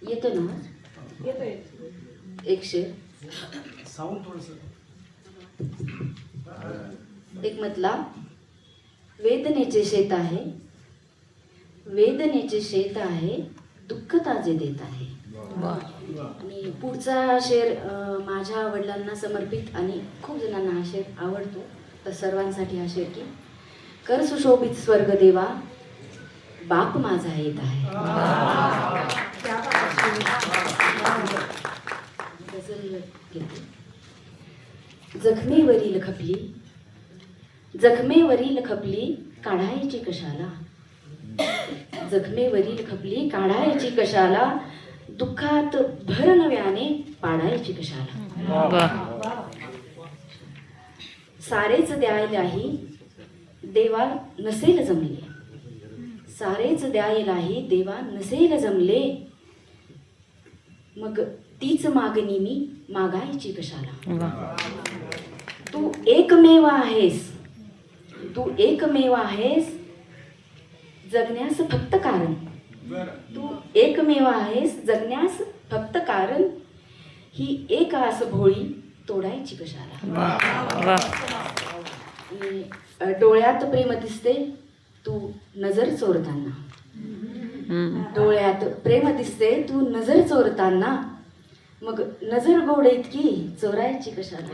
येतो ना? एक शेर साऊंड थोडस. एक मतला, वेदनेचे शेत आहे, वेदनेचे शेत आहे, दुःख ताजे देत आहे. आणि पुढचा शेर माझ्या वडिलांना समर्पित आणि खूप जणांना हा शेर आवडतो. तर सर्वांसाठी हा शेर की, कर सुशोभित स्वर्ग देवा, बाप माझा येत आहे. गझल घेते. जखमेवरील खपली, जखमेवरील खपली काढायची कशाला, जखमेवरील खपली काढायची कशाला, दुःखात भर नव्याने पाडायची कशाला. सारेच द्यायलाही देवा नसेल जमले, सारेच द्यायलाही देवा नसेल जमले, मग तीच मागणी मी मागायची कशाला. तू एकमेव आहेस, तू एकमेव आहेस, जगण्यास फक्त कारण, तू एकमेव आहेस, जगण्यास फक्त कारण, ही एक आस भोळी तोडायची कशाला. आणि डोळ्यात प्रेम दिसते तू नजर चोरताना, डोळ्यात प्रेम दिसते तू नजर चोरताना, मग नजर गोड इतकी चोरायची कशाला.